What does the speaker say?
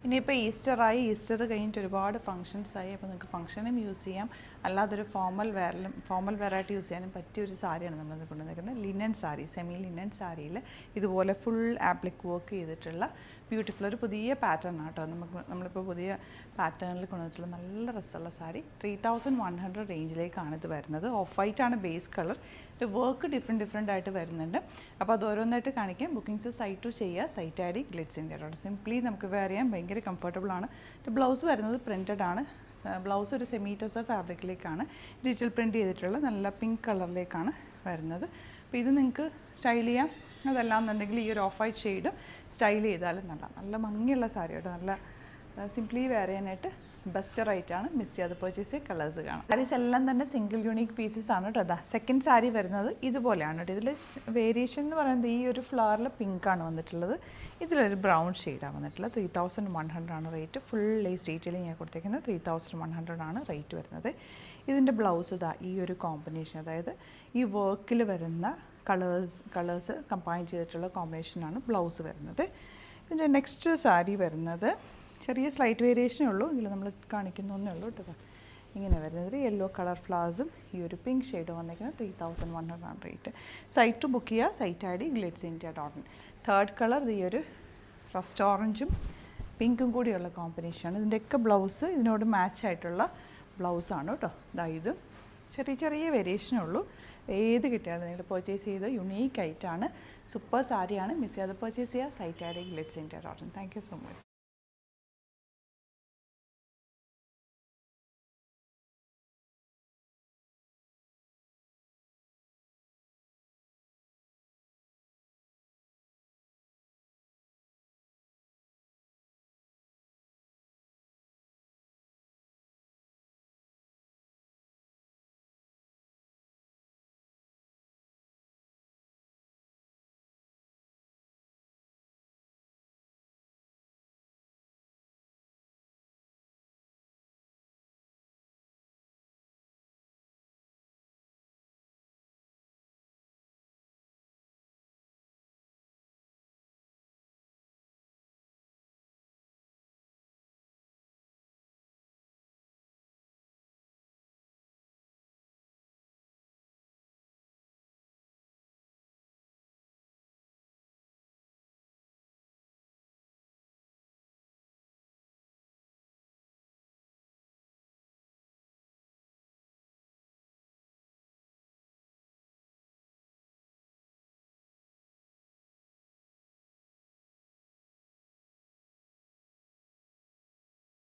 ഇനിയിപ്പോൾ ഈസ്റ്ററായി, ഈസ്റ്റർ കഴിഞ്ഞിട്ട് ഒരുപാട് ഫംഗ്ഷൻസായി. അപ്പോൾ നിങ്ങൾക്ക് ഫംഗ്ഷനും യൂസ് ചെയ്യാം, അല്ലാതൊരു ഫോമൽ വെറൈറ്റി യൂസ് ചെയ്യാനും പറ്റിയ ഒരു സാരിയാണ് നമ്മൾ കൊണ്ടുവന്നിരിക്കുന്നത്. ലിനൻ സാരി, സെമി ലിനൻ സാരിയിൽ ഇതുപോലെ ഫുൾ ആപ്ലിക് വർക്ക് ചെയ്തിട്ടുള്ള ബ്യൂട്ടിഫുൾ ഒരു പുതിയ പാറ്റേൺ ആട്ടോ. നമ്മളിപ്പോൾ പുതിയ പാറ്റേണിൽ കൊണ്ടുവന്നിട്ടുള്ള നല്ല രസമുള്ള സാരി. 3100 റേഞ്ചിലേക്കാണ് ഇത് വരുന്നത്. ഓഫ് വൈറ്റ് ആണ് ബേസ് കളർ. ഇത് വർക്ക് ഡിഫറെൻ്റ് ആയിട്ട് വരുന്നുണ്ട്. അപ്പോൾ അത് ഓരോന്നായിട്ട് കാണിക്കാം. ബുക്കിംഗ്സ് സൈറ്റ് ടു ചെയ്യുക. Site I D glitz India. Simply നമുക്ക് വെയർ ചെയ്യാൻ ഭയങ്കര കംഫർട്ടബിൾ ആണ്. ബ്ലൗസ് വരുന്നത് പ്രിൻറ്റഡ് ആണ്. ബ്ലൗസ് ഒരു സെമീറ്റസ് ഫാബ്രിക്കിലേക്കാണ് ഡിജിറ്റൽ പ്രിൻറ്റ് ചെയ്തിട്ടുള്ള നല്ല പിങ്ക് കളറിലേക്കാണ് വരുന്നത്. അപ്പോൾ ഇത് നിങ്ങൾക്ക് സ്റ്റൈൽ ചെയ്യാം. അതല്ലാന്നുണ്ടെങ്കിൽ ഈ ഒരു ഓഫ് വൈറ്റ് ഷെയ്ഡ് സ്റ്റൈൽ ചെയ്താലും നല്ല ഭംഗിയുള്ള സാരി കേട്ടോ. നല്ല സിംപ്ലി വെയർ ചെയ്യാനായിട്ട് ബെസ്റ്റ് റൈറ്റാണ്. മിസ് ചെയ്യാതെ പർച്ചേസ് ചെയ്യുക. കളേഴ്സ് കാണാം. സാരീസ് എല്ലാം തന്നെ സിംഗിൾ യൂണിക് പീസസ് ആണ് കേട്ടോ. അതാ സെക്കൻഡ് സാരി വരുന്നത് ഇതുപോലെയാണ് കേട്ടോ. ഇതിൽ വേരിയേഷൻ എന്ന് പറയുന്നത് ഈ ഒരു ഫ്ലവറിൽ പിങ്കാണ് വന്നിട്ടുള്ളത്. ഇതിലൊരു ബ്രൗൺ ഷെയ്ഡാണ് വന്നിട്ടുള്ളത്. 3100 ആണ് റേറ്റ്. ഫുൾ ലേസ് ഡീറ്റെയിലിംഗ് ഞാൻ കൊടുത്തേക്കുന്നത്. 3100 ആണ് റേറ്റ് വരുന്നത്. ഇതിൻ്റെ ബ്ലൗസ് ഇതാ ഈ ഒരു കോമ്പിനേഷൻ, അതായത് ഈ വർക്കിൽ വരുന്ന കളേഴ്സ് കമ്പൈൻ ചെയ്തിട്ടുള്ള കോമ്പിനേഷനാണ് ബ്ലൗസ് വരുന്നത്. ഇതിൻ്റെ നെക്സ്റ്റ് സാരി വരുന്നത് ചെറിയ സ്ലൈറ്റ് വേരിയേഷനേ ഉള്ളൂ. ഇതിൽ നമ്മൾ കാണിക്കുന്നൊന്നേ ഉള്ളൂ കേട്ടോ. ഇങ്ങനെ വരുന്നത് യെല്ലോ കളർ ഫ്ലവേഴ്സും ഈ ഒരു പിങ്ക് ഷെയ്ഡ് വന്നിരിക്കുന്നത്. 3100 ആണ് റേറ്റ്. സൈറ്റ് ടു ബുക്ക് ചെയ്യുക. സൈറ്റ് ഐ ഡി glitzindia.in. തേർഡ് കളർ ഈ ഒരു റസ്റ്റ് ഓറഞ്ചും പിങ്കും കൂടിയുള്ള കോമ്പിനേഷനാണ്. ഇതിൻ്റെയൊക്കെ ബ്ലൗസ് ഇതിനോട് മാച്ച് ആയിട്ടുള്ള ബ്ലൗസാണ് കേട്ടോ. ഇതും ചെറിയ വേരിയേഷനേ ഉള്ളൂ. ഏത് കിട്ടിയാലും നിങ്ങൾ പർച്ചേസ് ചെയ്ത് യുണീക്ക് ആയിട്ടാണ്. സൂപ്പർ സാരിയാണ്. മിസ് ചെയ്യാതെ പർച്ചേസ് ചെയ്യുക. സൈറ്റ് ഐ ഡി glitzindia.in. Thank you so much.